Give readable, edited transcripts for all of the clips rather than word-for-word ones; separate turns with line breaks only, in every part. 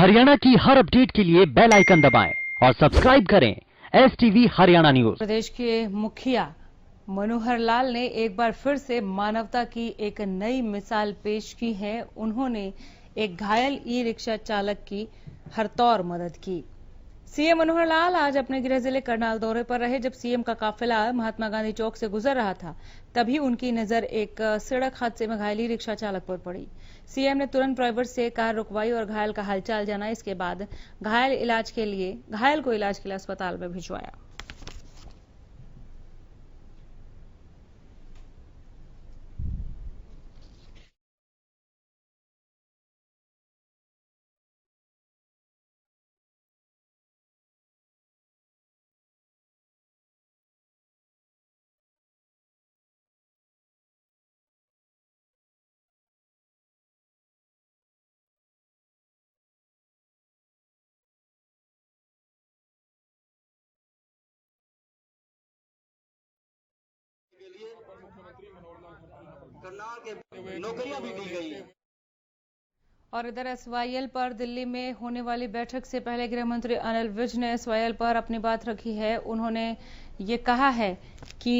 हरियाणा की हर अपडेट के लिए बेल आइकन दबाएं और सब्सक्राइब करें STV हरियाणा न्यूज।
प्रदेश के मुखिया मनोहर लाल ने एक बार फिर से मानवता की एक नई मिसाल पेश की है। उन्होंने एक घायल ई रिक्शा चालक की हरतौर मदद की। सीएम मनोहर लाल आज अपने गृह जिले करनाल दौरे पर रहे। जब सीएम का काफिला महात्मा गांधी चौक से गुजर रहा था, तभी उनकी नजर एक सड़क हादसे में घायल ई रिक्शा चालक पर पड़ी। सीएम ने तुरंत ड्राइवर से कार रुकवाई और घायल का हालचाल जाना। इसके बाद घायल को इलाज के लिए अस्पताल में भिजवाया।
के लिए मुख्यमंत्री मनोहर लाल करनाल के नौकरियां भी दी गई है।
और इधर SYL पर दिल्ली में होने वाली बैठक से पहले गृह मंत्री अनिल विज ने SYL पर अपनी बात रखी है। उन्होंने ये कहा है कि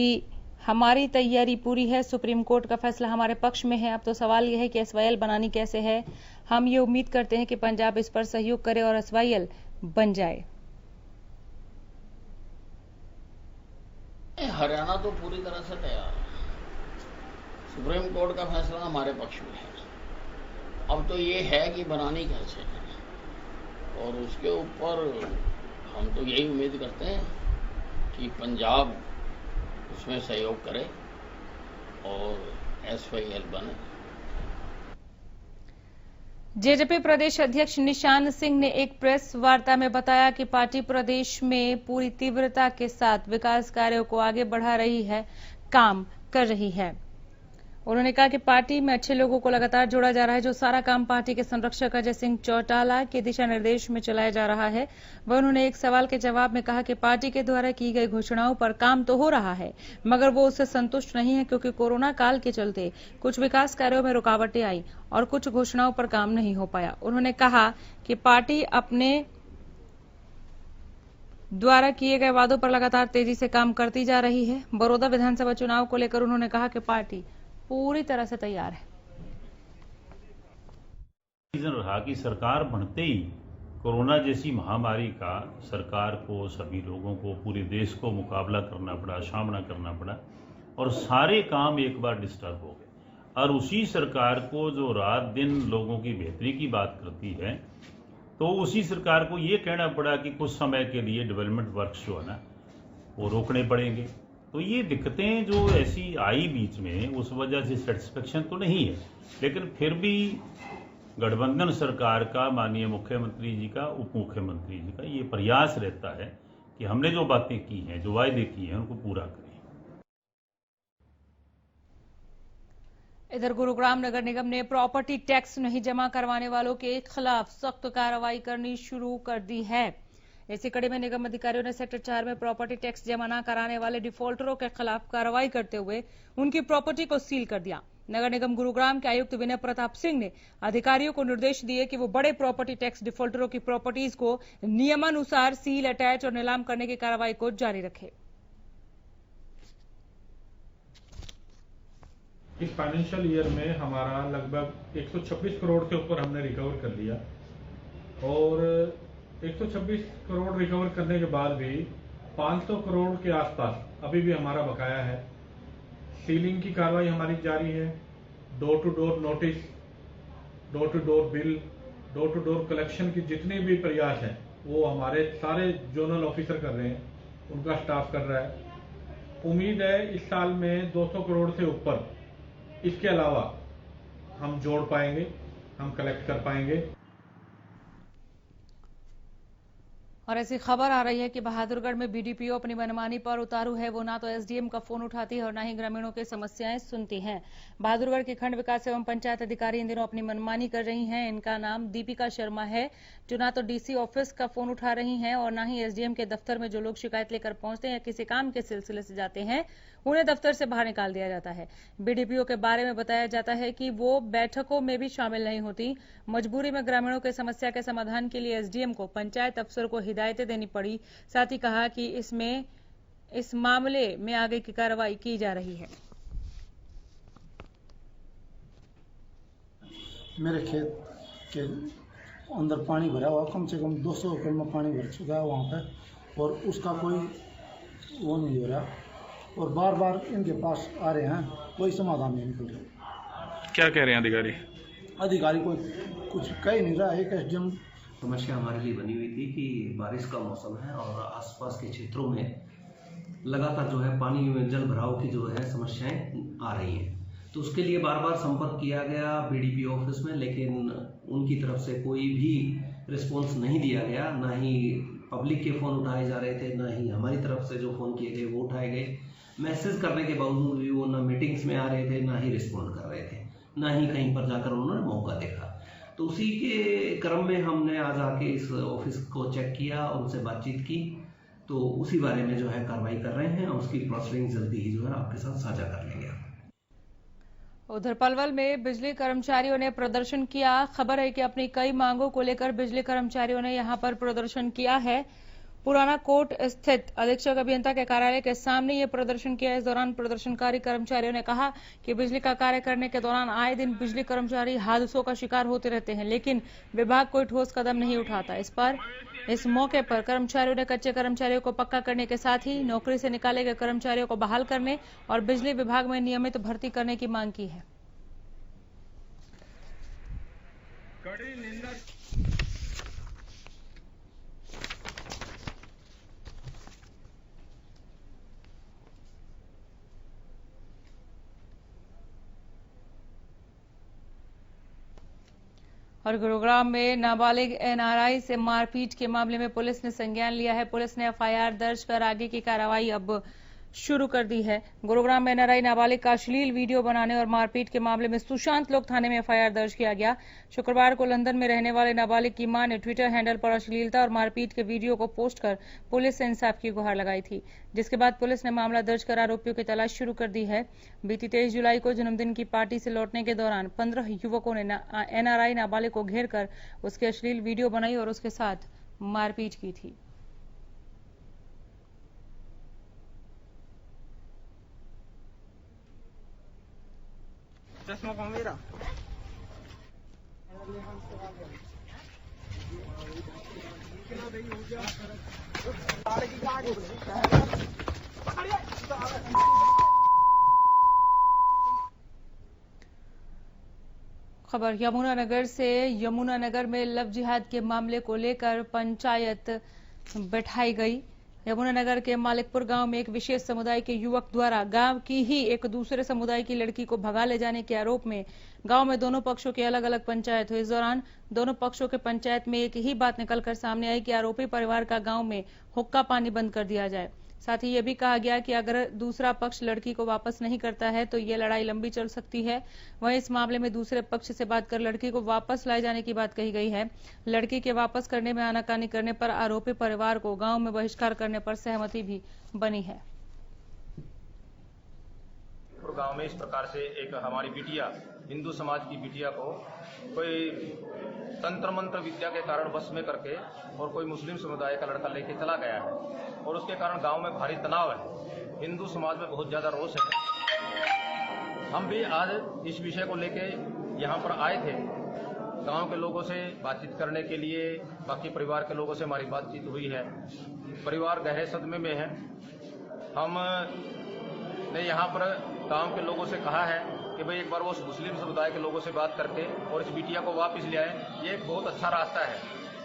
हमारी तैयारी पूरी है, सुप्रीम कोर्ट का फैसला हमारे पक्ष में है। अब तो सवाल यह है कि SYL बनानी कैसे है। हम ये उम्मीद करते हैं कि पंजाब इस पर सहयोग करे और SYL बन जाए।
हरियाणा तो पूरी तरह से तैयार है। सुप्रीम कोर्ट का फैसला हमारे पक्ष में है। अब तो ये है कि बनानी कैसे है, और उसके ऊपर हम तो यही उम्मीद करते हैं कि पंजाब उसमें सहयोग करे और SYL बने।
जेजेपी प्रदेश अध्यक्ष निशान सिंह ने एक प्रेस वार्ता में बताया कि पार्टी प्रदेश में पूरी तीव्रता के साथ विकास कार्यों को आगे बढ़ा रही है, काम कर रही है। उन्होंने कहा कि पार्टी में अच्छे लोगों को लगातार जोड़ा जा रहा है। जो सारा काम पार्टी के संरक्षक अजय सिंह चौटाला के दिशा निर्देश में चलाया जा रहा है। वह उन्होंने एक सवाल के जवाब में कहा कि पार्टी के द्वारा की गई घोषणाओं पर काम तो हो रहा है, मगर वो उससे संतुष्ट नहीं है, क्योंकि कोरोना काल के चलते कुछ विकास कार्यों में रुकावटें आई और कुछ घोषणाओं पर काम नहीं हो पाया। उन्होंने कहा कि पार्टी अपने द्वारा किए गए वादों पर लगातार तेजी से काम करती जा रही है। बड़ौदा विधानसभा चुनाव को लेकर उन्होंने कहा कि पार्टी पूरी तरह से तैयार है।
रहा कि सरकार बनते ही कोरोना जैसी महामारी का सरकार को, सभी लोगों को, पूरे देश को मुकाबला करना पड़ा, सामना करना पड़ा और सारे काम एक बार डिस्टर्ब हो गए। और उसी सरकार को जो रात दिन लोगों की बेहतरी की बात करती है, तो उसी सरकार को ये कहना पड़ा कि कुछ समय के लिए डेवलपमेंट वर्क्स जो है ना वो रोकने पड़ेंगे। तो ये दिक्कतें जो ऐसी आई बीच में, उस वजह से सेटिस्फेक्शन तो नहीं है, लेकिन फिर भी गठबंधन सरकार का, माननीय मुख्यमंत्री जी का, उप मुख्यमंत्री जी का ये प्रयास रहता है कि हमने जो बातें की हैं, जो वायदे किए हैं, उनको पूरा करें।
इधर गुरुग्राम नगर निगम ने प्रॉपर्टी टैक्स नहीं जमा करवाने वालों के खिलाफ सख्त कार्रवाई करनी शुरू कर दी है। इसी कड़ी में निगम अधिकारियों ने सेक्टर 4 में प्रॉपर्टी टैक्स जमा न कराने वाले डिफॉल्टरों के खिलाफ कार्रवाई करते हुए उनकी प्रॉपर्टी को सील कर दिया। नगर निगम गुरुग्राम के आयुक्त विनय प्रताप सिंह ने अधिकारियों को निर्देश दिए कि वो बड़े प्रॉपर्टी टैक्स डिफॉल्टरों की प्रॉपर्टीज को नियमानुसार सील, अटैच और नीलाम करने की कार्रवाई को जारी रखें।
इस फाइनेंशियल ईयर में हमारा लगभग 126 करोड़ के ऊपर हमने रिकवर कर लिया, और 126 करोड़ रिकवर करने के बाद भी 500 करोड़ के आसपास अभी भी हमारा बकाया है। सीलिंग की कार्रवाई हमारी जारी है। Door to door notice, door to door bill, door to door collection की जितने भी प्रयास हैं वो हमारे सारे जोनल ऑफिसर कर रहे हैं, उनका स्टाफ कर रहा है। उम्मीद है इस साल में 200 करोड़ से ऊपर इसके अलावा हम जोड़ पाएंगे, हम कलेक्ट कर पाएंगे।
और ऐसी खबर आ रही है कि बहादुरगढ़ में बीडीपीओ अपनी मनमानी पर उतारू है। वो ना तो एसडीएम का फोन उठाती है और ना ही ग्रामीणों की समस्याएं सुनती हैं। बहादुरगढ़ की खंड विकास एवं पंचायत अधिकारी इन दिनों अपनी मनमानी कर रही हैं। इनका नाम दीपिका शर्मा है, जो ना तो डीसी ऑफिस का फोन उठा रही हैं और ना ही एसडीएम के दफ्तर में जो लोग शिकायत लेकर पहुंचते हैं या किसी काम के सिलसिले से जाते हैं, उन्हें दफ्तर से बाहर निकाल दिया जाता है। बीडीपीओ के बारे में बताया जाता है कि वो बैठकों में भी शामिल नहीं होती। मजबूरी में ग्रामीणों की समस्या के समाधान के लिए एसडीएम को पंचायत अफसर को हिदायतें देनी पड़ी। साथ ही कहा कि इस मामले में आगे की कार्रवाई की जा रही है।
मेरे खेत के अंदर पानी भरा हुआ, कम से कम 200 एकड़ में पानी भर चुका है वहाँ पे, और उसका कोई वो नहीं हो रहा, और बार बार इनके पास आ रहे हैं, कोई समाधान नहीं निकल रहा।
क्या कह रहे हैं
अधिकारी कोई कुछ कह नहीं रहा। एक एसडीएम
समस्या हमारे लिए बनी हुई थी कि बारिश का मौसम है और आसपास के क्षेत्रों में लगातार जो है पानी में जल भराव की जो है समस्याएं आ रही हैं। तो उसके लिए बार बार संपर्क किया गया बीडीपी ऑफिस में, लेकिन उनकी तरफ से कोई भी रिस्पॉन्स नहीं दिया गया। ना ही पब्लिक के फ़ोन उठाए जा रहे थे, ना ही हमारी तरफ से जो फ़ोन किए गए वो उठाए गए। मैसेज करने के बावजूद भी वो ना मीटिंग्स में आ रहे थे, ना ही रिस्पॉन्ड कर रहे थे, ना ही कहीं पर जाकर उन्होंने मौका देखा। तो उसी के क्रम में हमने आज आके इस ऑफिस को चेक किया और उनसे बातचीत की, तो उसी बारे में जो है कार्रवाई कर रहे हैं और उसकी प्रोसीडिंग जल्दी ही जो है आपके साथ साझा कर लेंगे।
उधर पलवल में बिजली कर्मचारियों ने प्रदर्शन किया। खबर है कि अपनी कई मांगों को लेकर बिजली कर्मचारियों ने यहां पर प्रदर्शन किया है। पुराना कोर्ट स्थित अधीक्षक अभियंता के कार्यालय के सामने ये प्रदर्शन किया। इस दौरान प्रदर्शनकारी कर्मचारियों ने कहा कि बिजली का कार्य करने के दौरान आए दिन बिजली कर्मचारी हादसों का शिकार होते रहते हैं, लेकिन विभाग कोई ठोस कदम नहीं उठाता। इस मौके पर कर्मचारियों ने कच्चे कर्मचारियों को पक्का करने के साथ ही नौकरी से निकाले गए कर्मचारियों को बहाल करने और बिजली विभाग में नियमित भर्ती करने की मांग की है। और गुरुग्राम में नाबालिग एनआरआई से मारपीट के मामले में पुलिस ने संज्ञान लिया है। पुलिस ने एफआईआर दर्ज कर आगे की कार्रवाई अब शुरू कर दी है। गुरुग्राम में एनआरआई नाबालिग का अश्लील वीडियो बनाने और मारपीट के मामले में सुशांत लोक थाने में एफआईआर दर्ज किया गया। शुक्रवार को लंदन में रहने वाले नाबालिग की मां ने ट्विटर हैंडल पर अश्लीलता और मारपीट के वीडियो को पोस्ट कर पुलिस से इंसाफ की गुहार लगाई थी, जिसके बाद पुलिस ने मामला दर्ज कर आरोपियों की तलाश शुरू कर दी है। बीती 23 जुलाई को जन्मदिन की पार्टी से लौटने के दौरान 15 युवकों ने एनआरआई नाबालिग को घेर कर उसके अश्लील वीडियो बनाई और उसके साथ मारपीट की थी।
चश्मा कौन मेरा?
खबर यमुनानगर से। यमुनानगर में लव जिहाद के मामले को लेकर पंचायत बैठाई गई। यमुनानगर के मालिकपुर गांव में एक विशेष समुदाय के युवक द्वारा गांव की ही एक दूसरे समुदाय की लड़की को भगा ले जाने के आरोप में गांव में दोनों पक्षों की अलग अलग पंचायत हुई। इस दौरान दोनों पक्षों के पंचायत में एक ही बात निकलकर सामने आई कि आरोपी परिवार का गांव में हुक्का पानी बंद कर दिया जाए। साथ ही यह भी कहा गया कि अगर दूसरा पक्ष लड़की को वापस नहीं करता है तो ये लड़ाई लंबी चल सकती है। वहीं इस मामले में दूसरे पक्ष से बात कर लड़की को वापस लाए जाने की बात कही गई है। लड़की के वापस करने में आनाकानी करने पर आरोपी परिवार को गांव में बहिष्कार करने पर सहमति भी बनी है।
गांव में इस प्रकार से एक हमारी बिटिया, हिंदू समाज की बिटिया को कोई तंत्र मंत्र विद्या के कारण वश में करके और कोई मुस्लिम समुदाय का लड़का लेके चला गया है और उसके कारण गांव में भारी तनाव है। हिंदू समाज में बहुत ज्यादा रोष है। हम भी आज इस विषय को लेके यहाँ पर आए थे। गांव के लोगों से बातचीत करने के लिए, बाकी परिवार के लोगों से हमारी बातचीत हुई है। परिवार गहरे सदमे में है। हमने यहाँ पर गांव के लोगों से कहा है कि भाई एक बार वो मुस्लिम समुदाय के लोगों से बात करके और इस बिटिया को वापस ले आए। ये एक बहुत अच्छा रास्ता है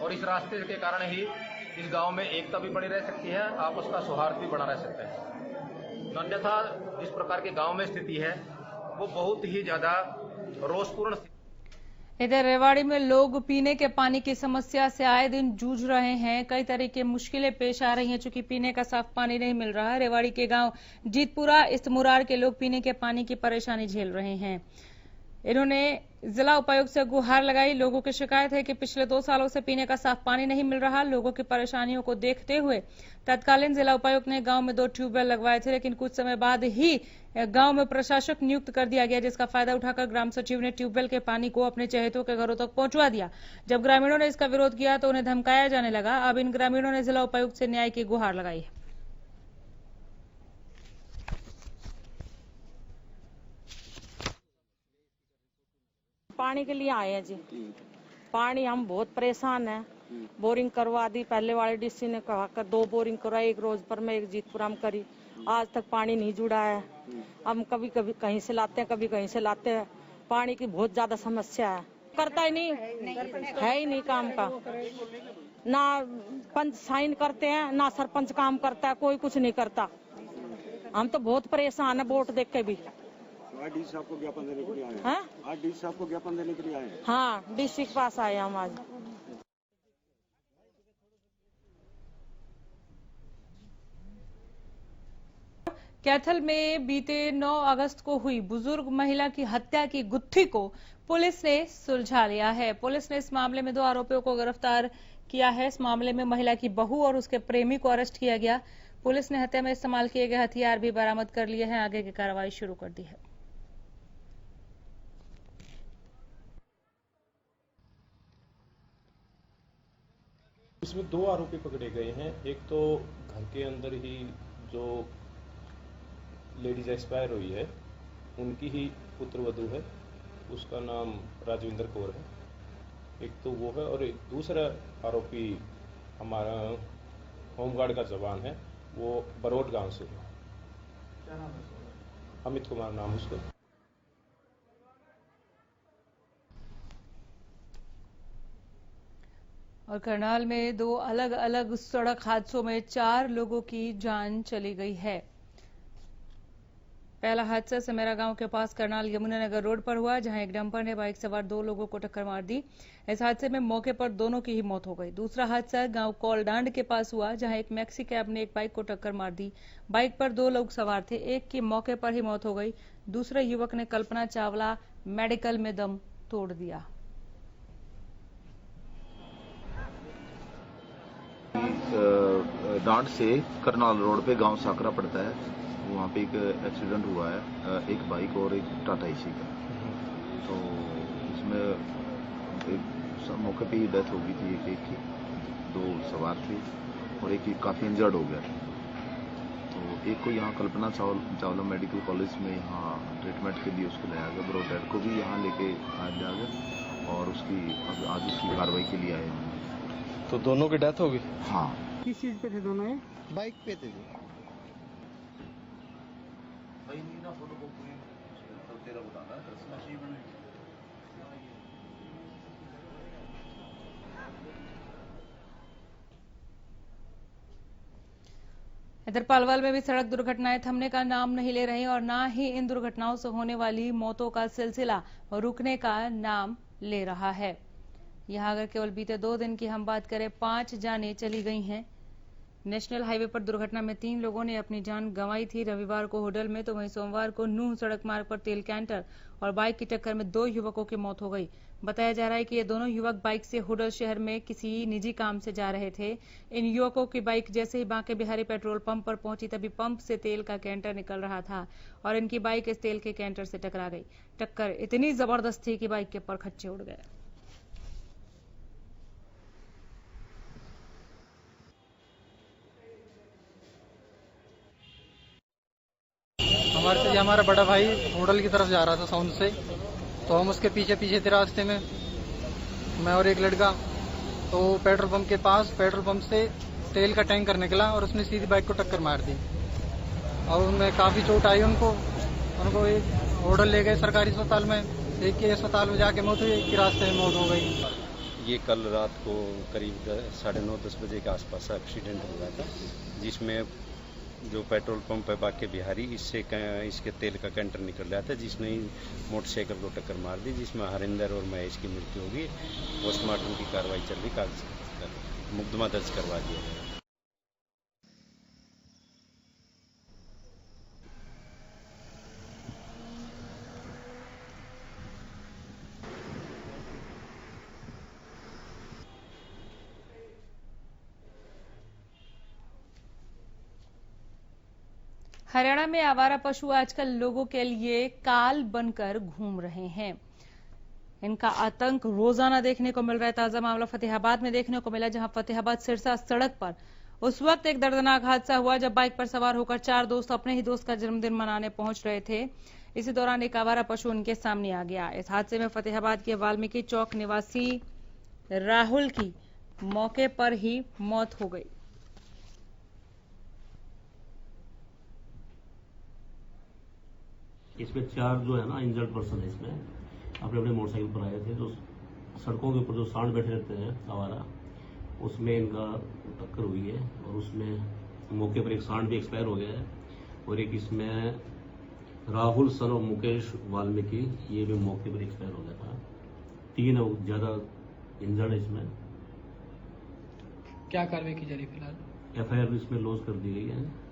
और इस रास्ते के कारण ही इस गांव में एकता भी बनी रह सकती है, आपस का सौहार्द भी बना रह सकता है। अन्यथा जिस प्रकार के गांव में स्थिति है वो बहुत ही ज्यादा रोषपूर्ण स्थिति।
इधर रेवाड़ी में लोग पीने के पानी की समस्या से आए दिन जूझ रहे हैं। कई तरह की मुश्किलें पेश आ रही हैं, चूंकि पीने का साफ पानी नहीं मिल रहा है। रेवाड़ी के गांव जीतपुरा इस्तमुरार के लोग पीने के पानी की परेशानी झेल रहे हैं। इन्होंने जिला उपायुक्त से गुहार लगाई। लोगों की शिकायत है कि पिछले 2 सालों से पीने का साफ पानी नहीं मिल रहा। लोगों की परेशानियों को देखते हुए तत्कालीन जिला उपायुक्त ने गांव में 2 ट्यूबवेल लगवाए थे, लेकिन कुछ समय बाद ही गांव में प्रशासक नियुक्त कर दिया गया, जिसका फायदा उठाकर ग्राम सचिव ने ट्यूबवेल के पानी को अपने चहेतों के घरों तक पहुंचवा दिया। जब ग्रामीणों ने इसका विरोध किया तो उन्हें धमकाया जाने लगा। अब इन ग्रामीणों ने जिला उपायुक्त से न्याय की गुहार लगाई है।
पानी के लिए आए हैं जी। पानी हम बहुत परेशान हैं। बोरिंग करवा दी, पहले वाले डीसी ने कहा कर 2 बोरिंग करवाई, एक रोज पर में एक जीतपुरा में करी। आज तक पानी नहीं जुड़ा है। हम कभी कभी कहीं से लाते हैं, कभी कहीं से लाते हैं। पानी की बहुत ज्यादा समस्या है। करता ही नहीं है ही नहीं काम का। ना पंच साइन करते हैं, ना सरपंच काम करता है, कोई कुछ नहीं करता। हम तो बहुत परेशान है वोट देख के भी।
आज डीसी साहब को ज्ञापन देने के लिए आए हैं।
हाँ?
आज डीसी साहब को ज्ञापन देने के लिए आए हैं।
हाँ, डीसी के पास आए हम आज।
कैथल में बीते 9 अगस्त को हुई बुजुर्ग महिला की हत्या की गुत्थी को पुलिस ने सुलझा लिया है। पुलिस ने इस मामले में 2 आरोपियों को गिरफ्तार किया है। इस मामले में महिला की बहू और उसके प्रेमी को अरेस्ट किया गया। पुलिस ने हत्या में इस्तेमाल किए गए हथियार भी बरामद कर लिए हैं। आगे की कार्रवाई शुरू कर दी है।
इसमें 2 आरोपी पकड़े गए हैं। एक तो घर के अंदर ही जो लेडीज एक्सपायर हुई है उनकी ही पुत्रवधू है, उसका नाम राजविंदर कौर है। एक तो वो है, और एक दूसरा आरोपी हमारा होमगार्ड का जवान है, वो बरोट गांव से है। क्या नाम है? अमित कुमार नाम उसका।
और करनाल में 2 अलग अलग सड़क हादसों में 4 लोगों की जान चली गई है। पहला हादसा समेरा गांव के पास करनाल यमुनानगर रोड पर हुआ, जहां एक डंपर ने बाइक सवार 2 लोगों को टक्कर मार दी। इस हादसे में मौके पर दोनों की ही मौत हो गई। दूसरा हादसा गांव कौलडांड के पास हुआ, जहां एक मैक्सी कैब ने एक बाइक को टक्कर मार दी। बाइक पर 2 लोग सवार थे, एक की मौके पर ही मौत हो गई। दूसरे युवक ने कल्पना चावला मेडिकल में दम तोड़ दिया।
डांड से करनाल रोड पे गांव साकरा पड़ता है, वहाँ पे एक एक्सीडेंट हुआ है, एक बाइक और एक टाटा एसी का। तो इसमें एक मौके पे ही डेथ हो गई थी एक की, 2 सवार थे और एक काफ़ी इंजर्ड हो गया। तो एक को यहाँ कल्पना चावला मेडिकल कॉलेज में यहाँ ट्रीटमेंट के लिए उसको लाया गया। ब्रो डेड को भी यहाँ लेके आया गया और उसकी आज उसकी कार्रवाई के लिए आए हैं।
तो दोनों की डेथ हो गई?
हाँ।
किस चीज पे थे दोनों?
बाइक पे थे।
इधर पलवल में भी सड़क दुर्घटनाएं थमने का नाम नहीं ले रही और ना ही इन दुर्घटनाओं से होने वाली मौतों का सिलसिला रुकने का नाम ले रहा है। यहां अगर केवल बीते 2 दिन की हम बात करें, 5 जानें चली गई हैं। नेशनल हाईवे पर दुर्घटना में 3 लोगों ने अपनी जान गंवाई थी। रविवार को होडल में तो वहीं सोमवार को नूह सड़क मार्ग पर तेल कैंटर और बाइक की टक्कर में 2 युवकों की मौत हो गई। बताया जा रहा है कि ये दोनों युवक बाइक से होडल शहर में किसी निजी काम से जा रहे थे। इन युवकों की बाइक जैसे ही बांके बिहारी पेट्रोल पंप पर पहुंची, तभी पंप से तेल का कैंटर निकल रहा था और इनकी बाइक इस तेल के कैंटर से टकरा गई। टक्कर इतनी जबरदस्त थी कि बाइक के परखच्चे उड़ गए।
हमारा बड़ा भाई होटल की तरफ जा रहा था साउंड से, तो हम उसके पीछे थे रास्ते में, मैं और एक लड़का। तो पेट्रोल पंप के पास पेट्रोल पंप से तेल का टैंकर निकला और उसने सीधी बाइक को टक्कर मार दी और उनमें काफ़ी चोट आई। उनको एक होटल ले गए सरकारी अस्पताल में, एक के अस्पताल में जाके मौत हुई, एक की रास्ते में मौत हो गई।
ये कल रात को करीब 9:30-10 बजे के आसपास एक्सीडेंट हुआ था, जिसमें जो पेट्रोल पंप है बाके बिहारी, इसके तेल का कैंटर निकल रहा था, जिसने मोटरसाइकिल को टक्कर मार दी, जिसमें हरिंदर और महेश की मृत्यु होगी। पोस्टमार्टम की कार्रवाई चल रही, कल मुकदमा दर्ज करवा दिया गया।
हरियाणा में आवारा पशु आजकल लोगों के लिए काल बनकर घूम रहे हैं। इनका आतंक रोजाना देखने को मिल रहा है। ताजा मामला फतेहाबाद में देखने को मिला, जहां फतेहाबाद सिरसा सड़क पर उस वक्त एक दर्दनाक हादसा हुआ जब बाइक पर सवार होकर 4 दोस्त अपने ही दोस्त का जन्मदिन मनाने पहुंच रहे थे। इसी दौरान एक आवारा पशु उनके सामने आ गया। इस हादसे में फतेहाबाद के वाल्मीकि चौक निवासी राहुल की मौके पर ही मौत हो गई।
इसमें 4 जो है ना इंजर्ड पर्सन है, इसमें अपने अपने मोटरसाइकिल पर आए थे। जो सड़कों के ऊपर जो सांड बैठे रहते हैं आवारा, उसमें इनका टक्कर हुई है और उसमें मौके पर एक सांड भी एक्सपायर हो गया है और एक इसमें राहुल सन और मुकेश वाल्मीकि, ये भी मौके पर एक्सपायर हो गया था। 3 ज्यादा इंजर्ड है इसमें।
क्या कार्रवाई की जा रही है फिलहाल?
FIR भी इसमें लॉन्च कर दी गई है।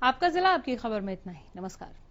आपका जिला आपकी खबर में इतना ही। नमस्कार।